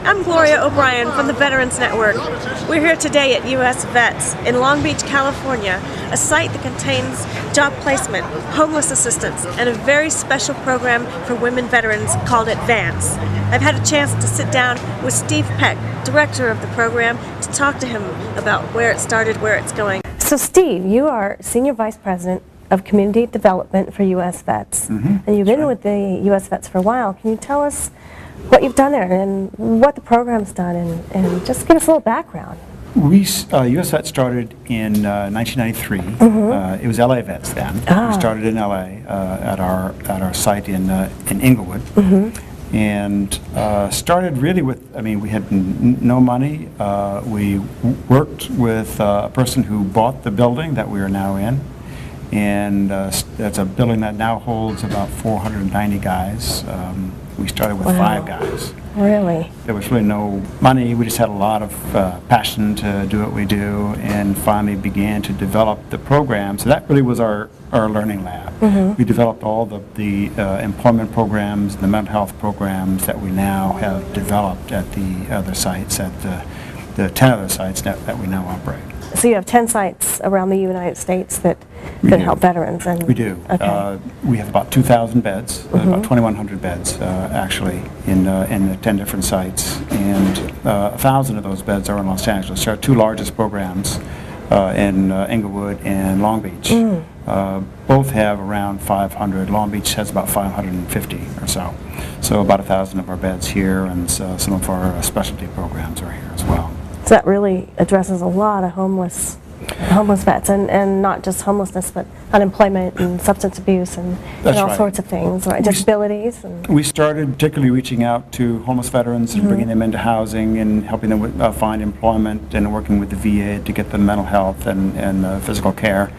I'm Gloria OBrien from the Veterans Network. We're here today at U.S. Vets in Long Beach, California, a site that contains job placement, homeless assistance, and a very special program for women veterans called Advance. I've had a chance to sit down with Steve Peck, director of the program, to talk to him about where it started, where it's going. So Steve, you are Senior Vice President of Community Development for U.S. Vets, and you've been with the U.S. Vets for a while. Can you tell us what you've done there and what the program's done, and just give us a little background? U.S. Vets started in 1993. It was LA Vets then. We started in LA at our site in Inglewood, and started really with, we had no money. We worked with a person who bought the building that we are now in, and that's a building that now holds about 490 guys. We started with 5 guys. Really? There was really no money. We just had a lot of passion to do what we do, and finally began to develop the program. So that really was our learning lab. We developed all the employment programs, the mental health programs that we now have developed at the other sites, at the 10 other sites that we now operate. So you have 10 sites around the United States that help veterans. And we do. Okay. We have about 2,000 beds, about 2,100 beds actually in the 10 different sites, and 1,000 of those beds are in Los Angeles. Our 2 largest programs in Inglewood and Long Beach. Both have around 500. Long Beach has about 550 or so. So about 1,000 of our beds here, and some of our specialty programs are here as well. So that really addresses a lot of homeless vets, and not just homelessness, but unemployment and substance abuse and all sorts of things, right? Disabilities. We started particularly reaching out to homeless veterans and bringing them into housing and helping them find employment, and working with the VA to get them mental health and physical care.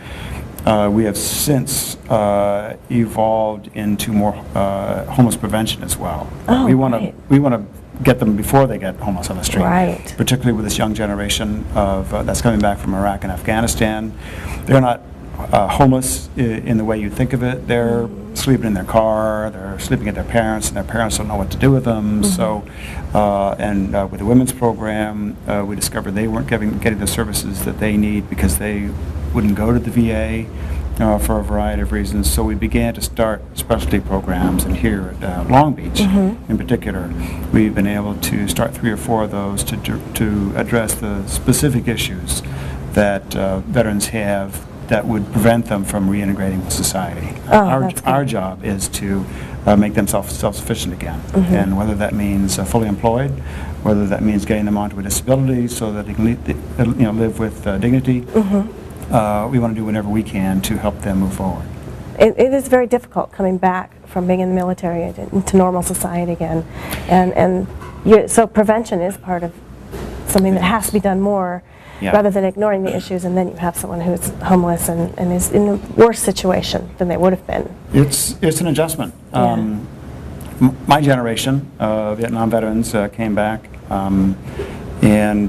We have since evolved into more homeless prevention as well. We want to get them before they get homeless on the street, particularly with this young generation of that's coming back from Iraq and Afghanistan. They're not homeless in the way you think of it. They're sleeping in their car, they're sleeping at their parents, and their parents don't know what to do with them. So, with the women's program, we discovered they weren't getting the services that they need because they wouldn't go to the VA for a variety of reasons. So we began to start specialty programs, and here at Long Beach in particular, we've been able to start 3 or 4 of those to address the specific issues that veterans have that would prevent them from reintegrating with society. Our job is to make them self-sufficient again, and whether that means fully employed, whether that means getting them onto a disability so that they can live with dignity. We want to do whatever we can to help them move forward. It is very difficult coming back from being in the military into normal society again, and so prevention is part of something that has to be done more, rather than ignoring the issues, and then you have someone who's homeless and is in a worse situation than they would have been. It's an adjustment. My generation, Vietnam veterans, came back and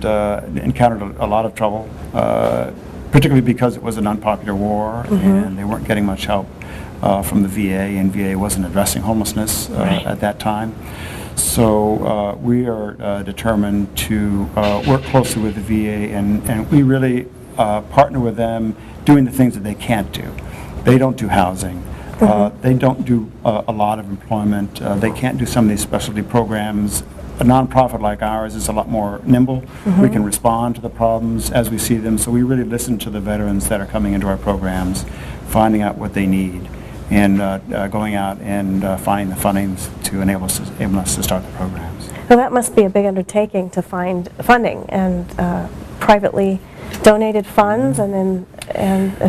encountered a lot of trouble, particularly because it was an unpopular war, and they weren't getting much help from the VA, and VA wasn't addressing homelessness at that time. So we are determined to work closely with the VA, and we really partner with them doing the things that they can't do. They don't do housing. They don't do a lot of employment. They can't do some of these specialty programs. A nonprofit like ours is a lot more nimble. We can respond to the problems as we see them, so we really listen to the veterans that are coming into our programs, finding out what they need, and going out and finding the fundings to enable us to start the programs. Well, that must be a big undertaking to find funding and privately donated funds and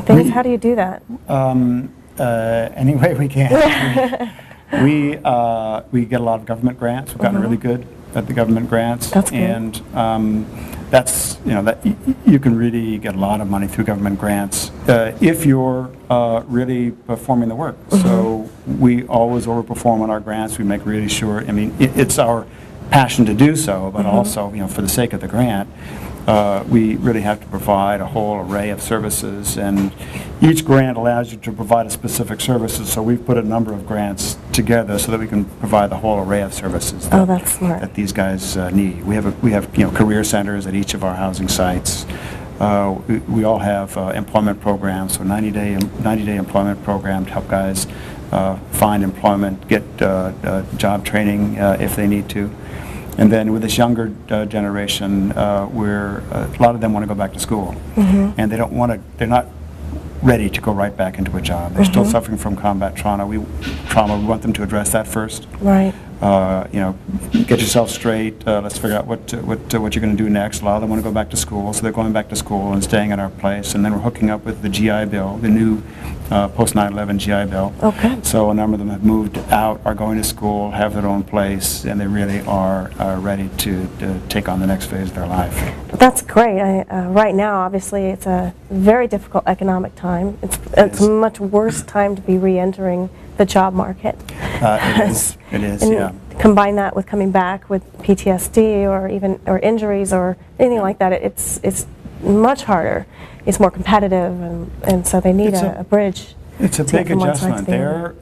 things. How do you do that? Any way we can. We get a lot of government grants. We've gotten really good at the government grants. That's good. And that's, that you can really get a lot of money through government grants if you're really performing the work. So we always overperform on our grants. We make really sure, it's our passion to do so, but also, for the sake of the grant, we really have to provide a whole array of services, and each grant allows you to provide a specific services, so we've put a number of grants together so that we can provide the whole array of services that's smart. that these guys need. We have career centers at each of our housing sites. We all have employment programs, so 90-day employment program to help guys find employment, get job training if they need to. And then with this younger generation, where a lot of them want to go back to school, and they're not ready to go right back into a job. They're still suffering from combat trauma. We want them to address that first. Right. Get yourself straight. Let's figure out what you're going to do next. A lot of them want to go back to school, so they're going back to school and staying at our place. And then we're hooking up with the GI Bill, the new post 9/11 GI Bill. Okay. So a number of them have moved out, are going to school, have their own place, and they really are ready to take on the next phase of their life. That's great. Right now, obviously, it's a very difficult economic time. It's a much worse time to be re-entering the job market. It is, yeah. Combine that with coming back with PTSD or injuries or anything like that, it's much harder. It's more competitive, and so they need a bridge. It's a big adjustment. When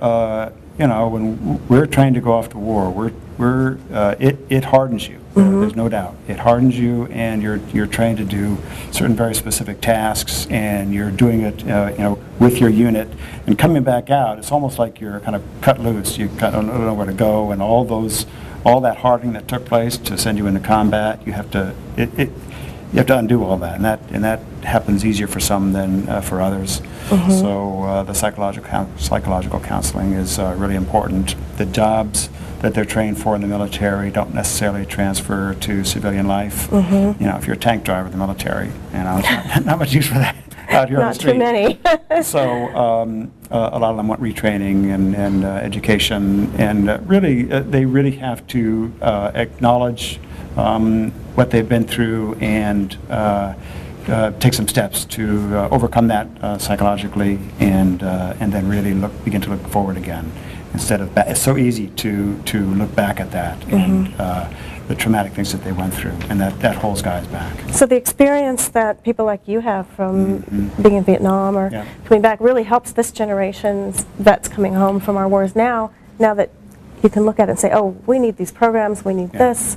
we're trying to go off to war, it hardens you. There's no doubt. It hardens you, and you're trying to do certain very specific tasks, and you're doing it, with your unit. And coming back out, it's almost like you're kind of cut loose. You kind of don't know where to go, and all that hardening that took place to send you into combat, you have to undo all that, and that happens easier for some than for others. So the psychological counseling is really important. The jobs that they're trained for in the military don't necessarily transfer to civilian life. If you're a tank driver in the military, it's not much use for that out here on the street. Not too many. So a lot of them want retraining and education, and they really have to acknowledge what they've been through and take some steps to overcome that psychologically, and then really begin to look forward again. Instead of it's so easy to look back at that and the traumatic things that they went through, and that holds guys back. So the experience that people like you have from being in Vietnam or coming back really helps this generation's vets coming home from our wars now that you can look at it and say, oh, we need these programs, we need this,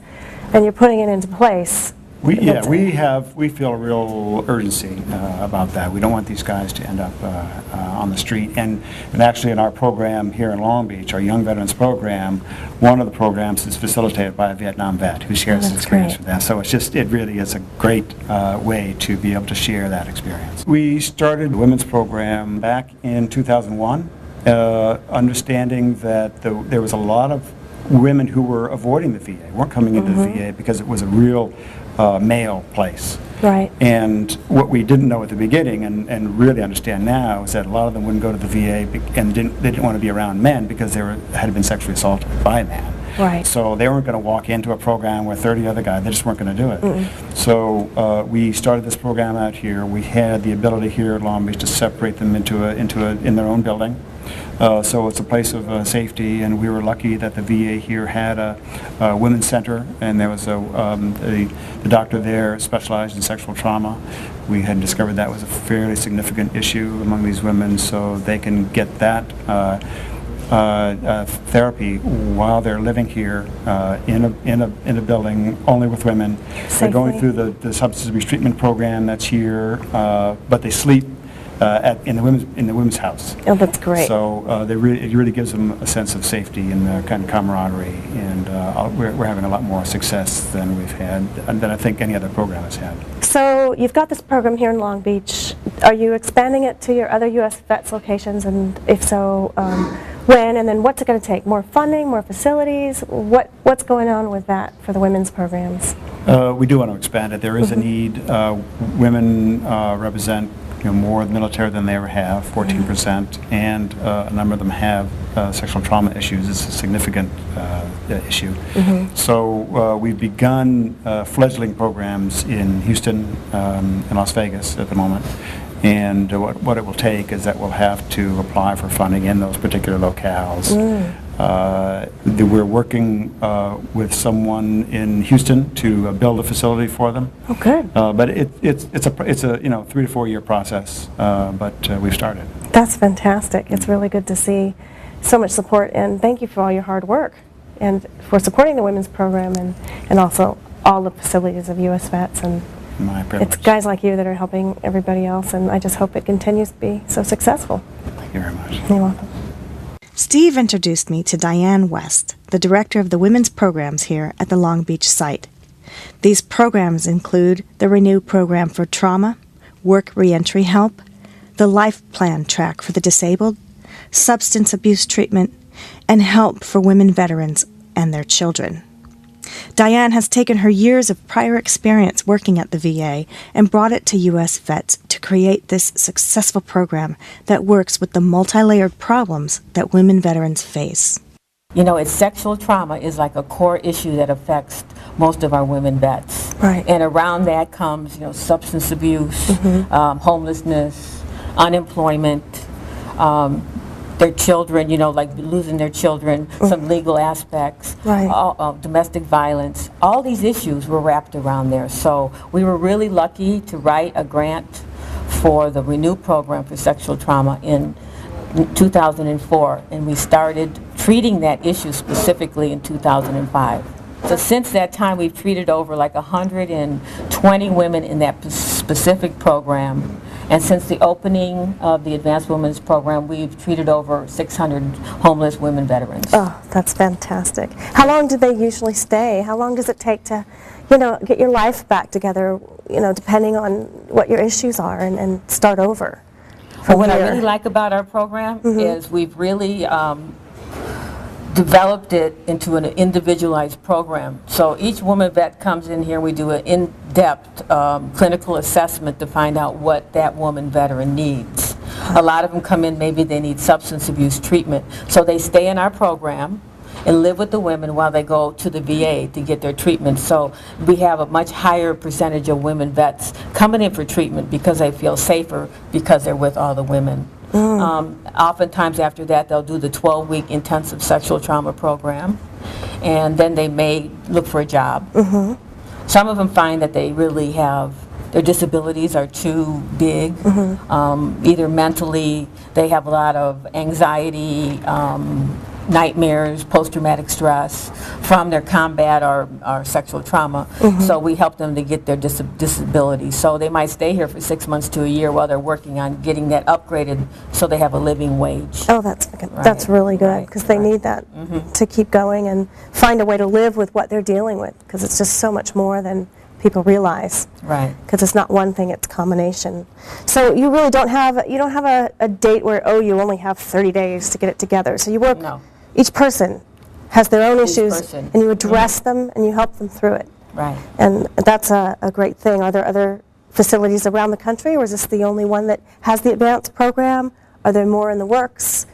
and you're putting it into place. We feel a real urgency about that. We don't want these guys to end up on the street. And actually in our program here in Long Beach, our Young Veterans Program, one of the programs is facilitated by a Vietnam vet who shares his experience with that. So it really is a great way to be able to share that experience. We started the women's program back in 2001, understanding that there was a lot of women who were avoiding the VA, weren't coming into the VA because it was a real male place. Right. And what we didn't know at the beginning and really understand now is that a lot of them wouldn't go to the VA and they didn't want to be around men because they had been sexually assaulted by a man. Right. So they weren't going to walk into a program with 30 other guys. They just weren't going to do it. So we started this program out here. We had the ability here at Long Beach to separate them in their own building. So it's a place of safety, and we were lucky that the VA here had a women's center, and there was the doctor there specialized in sexual trauma. We had discovered that was a fairly significant issue among these women, so they can get that therapy while they're living here in a building only with women. Safely. They're going through the substance abuse treatment program that's here, but they sleep in the women's house. Oh, that's great. So it really gives them a sense of safety and kind of camaraderie, and we're having a lot more success than we've had, than I think any other program has had. So you've got this program here in Long Beach. Are you expanding it to your other U.S. Vets locations, and if so, when, and then what's it going to take? More funding, more facilities? What's going on with that for the women's programs? We do want to expand it. There is a need. Women represent more of the military than they ever have, 14%, and a number of them have sexual trauma issues. It's a significant issue. So we've begun fledgling programs in Houston and Las Vegas at the moment. And what it will take is that we'll have to apply for funding in those particular locales. We're working with someone in Houston to build a facility for them. Oh, good. But it's a 3 to 4 year process. But we've started. That's fantastic. It's really good to see so much support, and thank you for all your hard work and for supporting the women's program and also all the facilities of U.S. Vets. And My privilege. it's guys like you that are helping everybody else, and I just hope it continues to be so successful. Thank you very much. You're welcome. Steve introduced me to Diane West, the director of the women's programs here at the Long Beach site. These programs include the Renew program for trauma, work reentry help, the Life Plan track for the disabled, substance abuse treatment, and help for women veterans and their children. Diane has taken her years of prior experience working at the VA and brought it to U.S. Vets to create this successful program that works with the multi-layered problems that women veterans face. You know, sexual trauma is like a core issue that affects most of our women vets. Right. And around that comes, substance abuse, homelessness, unemployment, their children, like losing their children, some legal aspects, Right. Domestic violence. All these issues were wrapped around there. So we were really lucky to write a grant for the Renew program for sexual trauma in 2004, and we started treating that issue specifically in 2005. So since that time, we've treated over like 120 women in that specific program. And since the opening of the Advanced Women's Program, we've treated over 600 homeless women veterans. Oh, that's fantastic. How long do they usually stay? How long does it take to, get your life back together, depending on what your issues are, and start over? Well, what I really like about our program is we've really developed it into an individualized program. So each woman vet comes in here, we do an in-depth clinical assessment to find out what that woman veteran needs. A lot of them come in, maybe they need substance abuse treatment. So they stay in our program and live with the women while they go to the VA to get their treatment. So we have a much higher percentage of women vets coming in for treatment because they feel safer because they're with all the women. Oftentimes after that, they'll do the 12-week intensive sexual trauma program, and then they may look for a job. Some of them find that they really have, their disabilities are too big, either mentally, they have a lot of anxiety, nightmares, post-traumatic stress from their combat or sexual trauma. So we help them to get their disability. So they might stay here for 6 months to a year while they're working on getting that upgraded so they have a living wage. Oh, that's really good, because they need that to keep going and find a way to live with what they're dealing with, because it's just so much more than people realize. Right. Because it's not one thing, it's a combination. So you really don't have a date where, you only have 30 days to get it together. So you work, each person has their own issues, and you address them and you help them through it. Right. And that's a great thing. Are there other facilities around the country, or is this the only one that has the advanced program? Are there more in the works?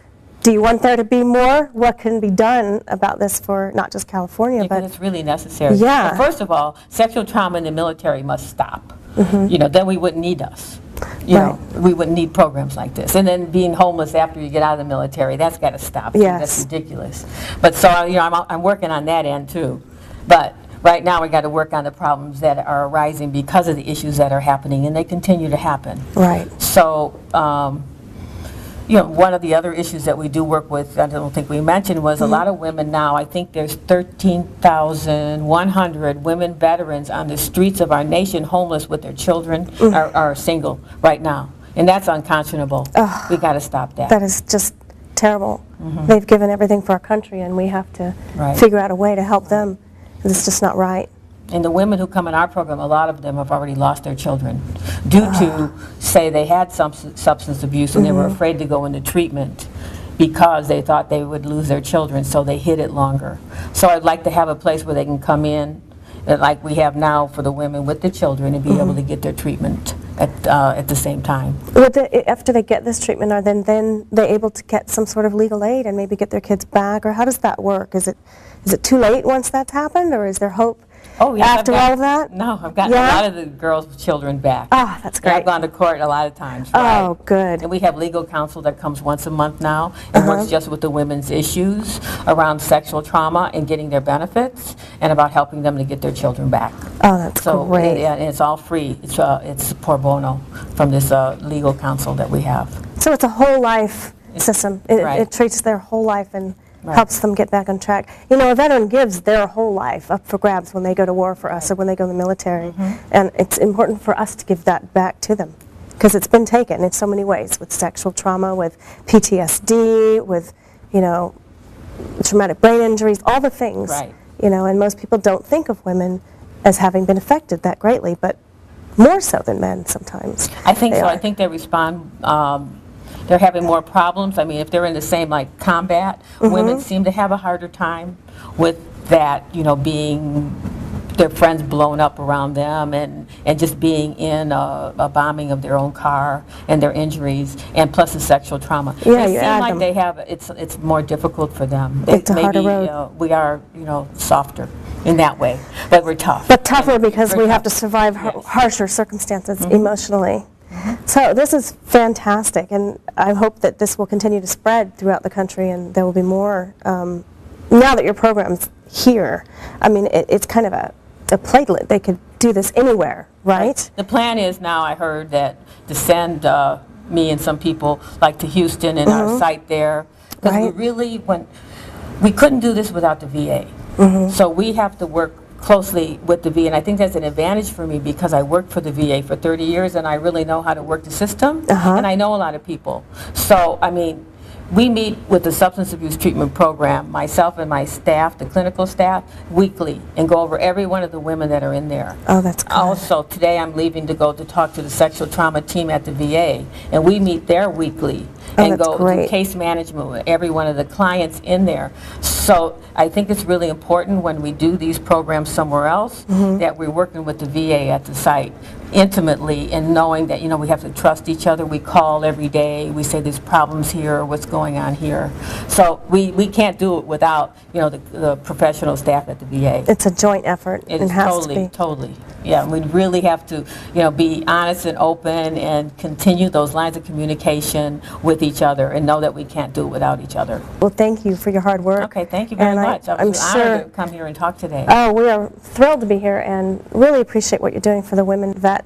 Do you want there to be more? What can be done about this for not just California, but it's really necessary. Yeah. But first of all, sexual trauma in the military must stop. Then we wouldn't need us. We wouldn't need programs like this. And then being homeless after you get out of the military, that's got to stop. Yes. That's ridiculous. But so, I'm working on that end too. But right now we got to work on the problems that are arising because of the issues that are happening, and they continue to happen. Right. So, one of the other issues that we do work with, I don't think we mentioned, was a lot of women now. I think there's 13,100 women veterans on the streets of our nation, homeless with their children, are single right now. And that's unconscionable. We got to stop that. That is just terrible. They've given everything for our country, and we have to figure out a way to help them. It's just not right. And the women who come in our program, a lot of them have already lost their children due to, say, they had substance abuse and they were afraid to go into treatment because they thought they would lose their children, so they hid it longer. So I'd like to have a place where they can come in, like we have now for the women with the children, and be able to get their treatment at the same time. After they get this treatment, are then they able to get some sort of legal aid and maybe get their kids back, or how does that work? Is it too late once that's happened, or is there hope? Oh, yes, after all of that? No, I've gotten Yeah? a lot of the girls' children back. Ah, that's And great. I've gone to court a lot of times. Oh, right. good. And we have legal counsel that comes once a month now and works just with the women's issues around sexual trauma and getting their benefits and about helping them to get their children back. Oh, that's So great. and it's all free. It's pro bono from this legal counsel that we have. So it's a whole life system. Right. It treats their whole life and Right. helps them get back on track. You know, a veteran gives their whole life up for grabs when they go to war for us or when they go in the military. And it's important for us to give that back to them because it's been taken in so many ways with sexual trauma, with PTSD, with, you know, traumatic brain injuries, all the things. Right. You know, and most people don't think of women as having been affected that greatly, but more so than men sometimes. I think they so. are. I think they respond. They're having more problems. I mean, if they're in the same like combat, women seem to have a harder time with that. You know, being their friends blown up around them and just being in a bombing of their own car and their injuries and plus the sexual trauma. Yeah, they you seem add like them. they have it's more difficult for them. It's a maybe harder road. We are softer in that way, but we're tough. But tougher because We're we have to tough. survive Yes. harsher circumstances emotionally. So this is fantastic, and I hope that this will continue to spread throughout the country, and there will be more. Now that your program's here, I mean, it's kind of a platelet. They could do this anywhere, right? The plan is now, I heard, that to send me and some people like to Houston and our site there, because Right. we couldn't do this without the VA. So we have to work closely with the VA, and I think that's an advantage for me because I worked for the VA for 30 years and I really know how to work the system, and I know a lot of people. So, I mean, we meet with the substance abuse treatment program, myself and my staff, the clinical staff, weekly, and go over every one of the women that are in there. Oh, that's good. Also, today I'm leaving to go to talk to the sexual trauma team at the VA, and we meet there weekly and that's go do great. case management with every one of the clients in there. So I think it's really important when we do these programs somewhere else that we're working with the VA at the site intimately and knowing that, we have to trust each other. We call every day. We say there's problems here or what's going on here. So we can't do it without, the professional staff at the VA. It's a joint effort. It It is has to be. totally. Yeah, we really have to, be honest and open and continue those lines of communication with each other and know that we can't do it without each other. Well, thank you for your hard work. Okay, thank you very And much. I I'm was sure. honored to come here and talk today. Oh, we are thrilled to be here and really appreciate what you're doing for the women vets.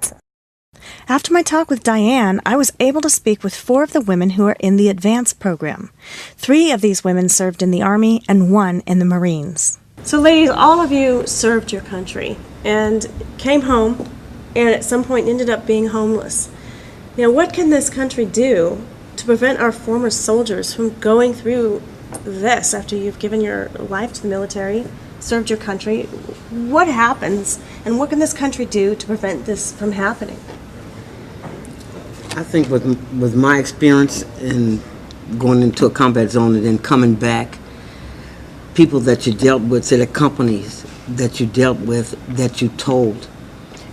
After my talk with Diane, I was able to speak with 4 of the women who are in the advanced program. 3 of these women served in the Army and 1 in the Marines. So ladies, all of you served your country and came home and at some point ended up being homeless. Now, what can this country do to prevent our former soldiers from going through this after you've given your life to the military, served your country? What happens and what can this country do to prevent this from happening? I think with my experience in going into a combat zone and then coming back, people that you dealt with, say the companies that you dealt with, that you told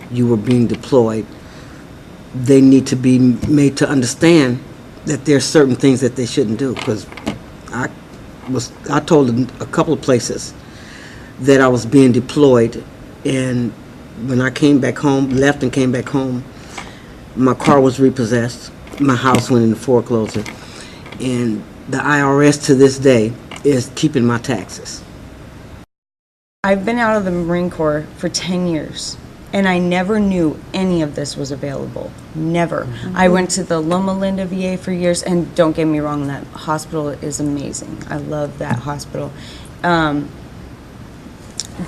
you were being deployed, they need to be made to understand that there's certain things that they shouldn't do. Because I told a couple of places that I was being deployed, and when I came back home, left and came back home, my car was repossessed, my house went into foreclosure, and the IRS to this day is keeping my taxes. I've been out of the Marine Corps for 10 years, and I never knew any of this was available. Never. I went to the Loma Linda VA for years, and don't get me wrong, that hospital is amazing. I love that hospital.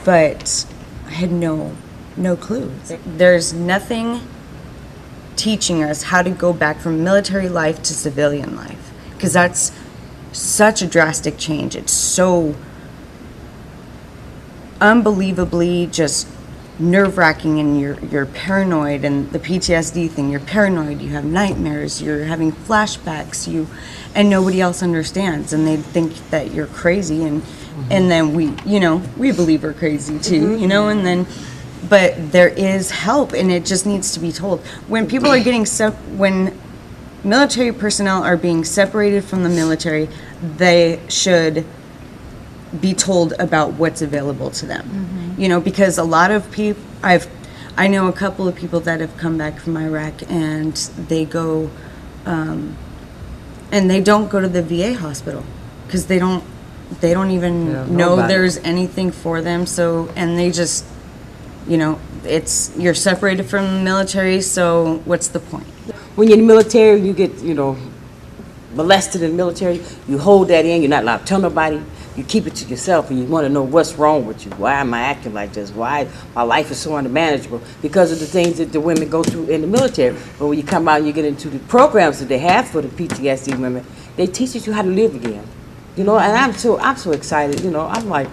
But I had no clue. There's nothing teaching us how to go back from military life to civilian life, because that's such a drastic change. It's so unbelievably just nerve-wracking, and you're paranoid, and the PTSD thing, you're paranoid, you have nightmares, you're having flashbacks, and nobody else understands, and they think that you're crazy, and then we believe we're crazy too, and then but there is help, and it just needs to be told. When people are getting when military personnel are being separated from the military, they should be told about what's available to them. You know, because a lot of people, I know a couple of people that have come back from Iraq, and they go, and they don't go to the VA hospital because they don't even know there's anything for them. So, and they just, you know, you're separated from the military, so what's the point? When you're in the military, you get, you know, molested in the military, you hold that in, you're not allowed to tell nobody, you keep it to yourself, and you want to know what's wrong with you. Why am I acting like this? Why my life is so unmanageable? Because of the things that the women go through in the military. But when you come out and you get into the programs that they have for the PTSD women, they teach you how to live again. You know, and I'm so excited. You know, I'm like,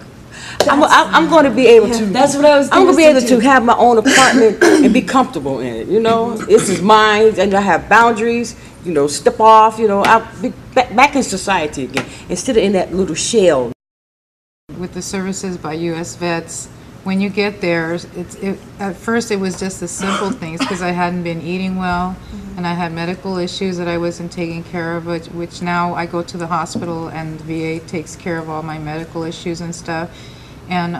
I'm going to be able to. That's what I was. I'm going to be able to have my own apartment and be comfortable in it. You know, this is mine, and I have boundaries. You know, step off. You know, I'll be back in society again instead of in that little shell. With the services by U.S. vets, when you get there, at first it was just the simple things because I hadn't been eating well, and I had medical issues that I wasn't taking care of, which now I go to the hospital and the VA takes care of all my medical issues and stuff. And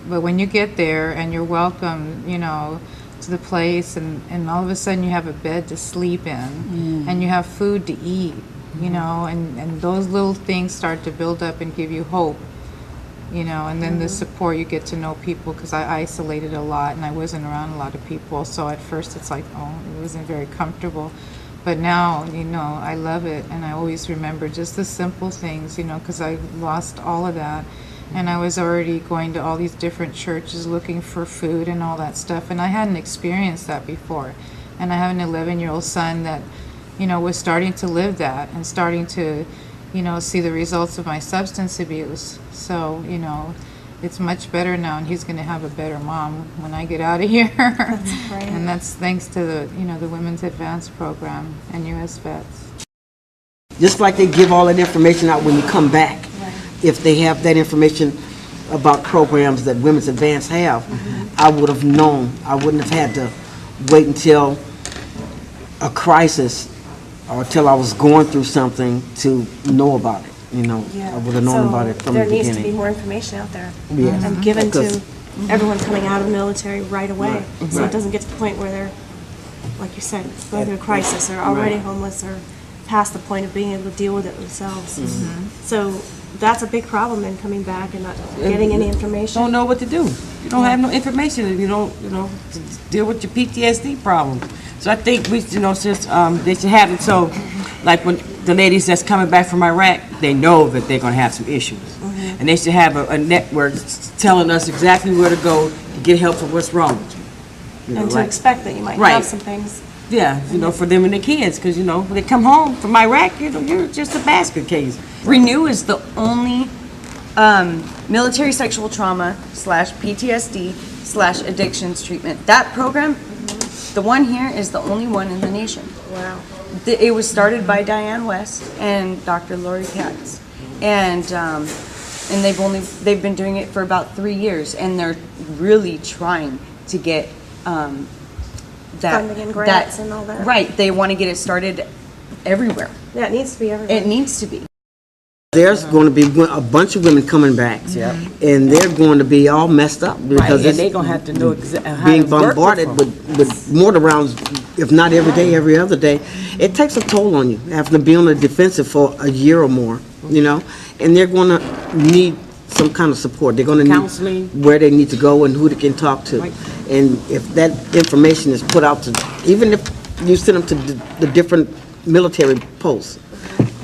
but when you get there and you're welcome, you know, to the place, and all of a sudden you have a bed to sleep in, and you have food to eat, you know, and those little things start to build up and give you hope. You know, and then the support, you get to know people, because I isolated a lot and I wasn't around a lot of people, so at first it's like, oh, it wasn't very comfortable. But now, you know, I love it, and I always remember just the simple things, you know, because I lost all of that, and I was already going to all these different churches looking for food and all that stuff, and I hadn't experienced that before. And I have an 11-year-old son that, you know, was starting to live that and starting to, you know, see the results of my substance abuse. So, you know, it's much better now, and he's going to have a better mom when I get out of here. That's great. And that's thanks to the, you know, the Women's Advanced Program and U.S. Vets. Just like they give all that information out when you come back. If they have that information about programs that Women's Advance have, I would have known. I wouldn't have had to wait until a crisis or till I was going through something to know about it. You know, I would have known about it from the beginning. There needs to be more information out there, Yes. and given to everyone coming out of the military right away, so it doesn't get to the point where they're, like you said, going through a crisis or already homeless or past the point of being able to deal with it themselves. So that's a big problem in coming back and not getting any information. Don't know what to do. You don't have no information, and you don't, you know, to deal with your PTSD problem. So I think we, you know, since they should have it so, like when the ladies that's coming back from Iraq, they know that they're going to have some issues, and they should have a network telling us exactly where to go to get help for what's wrong with you. You know, And to like- expect that you might have some things. Yeah, you know, for them and their kids, because you know when they come home from Iraq, you know, you're just a basket case. Renew is the only military sexual trauma / PTSD / addictions treatment. That program, the one here, is the only one in the nation. Wow. It was started by Diane West and Dr. Lori Katz, and they've been doing it for about 3 years, and they're really trying to get that Funding and grants and all that. Right, they want to get it started everywhere. Yeah, it needs to be everywhere. It needs to be. There's going to be a bunch of women coming back, and they're going to be all messed up because and they're going to have to know exactly how being to work bombarded with mortar rounds, if not every day, every other day. It takes a toll on you, having to be on the defensive for a year or more, you know, and they're going to need some kind of support. They're going to need Counseling. where they need to go and who they can talk to. Right. And if that information is put out to, even if you send them to the different military posts,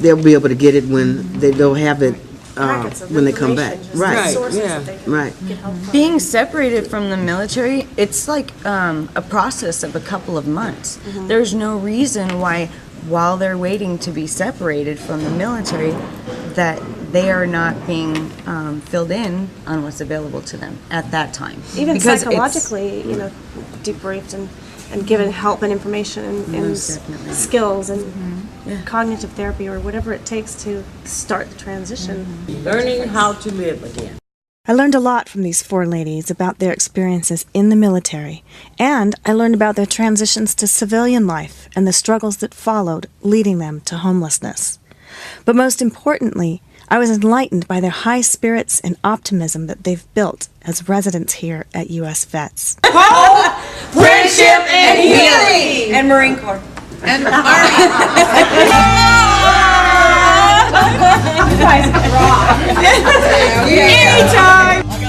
they'll be able to get it when they'll have it Packets of when they come back. information, just Right, sources yeah. that they can right. get help from. Being separated from the military, it's like a process of a couple of months. There's no reason why, while they're waiting to be separated from the military, that they are not being filled in on what's available to them at that time. Even Because psychologically, you know, debriefed and given help and information and Most definitely. skills and cognitive therapy or whatever it takes to start the transition. learning how to live again. I learned a lot from these 4 ladies about their experiences in the military, and I learned about their transitions to civilian life and the struggles that followed, leading them to homelessness. But most importantly, I was enlightened by their high spirits and optimism that they've built as residents here at U.S. Vets. Hope, friendship, and healing. And Marine Corps. And Army. You guys rock. Anytime.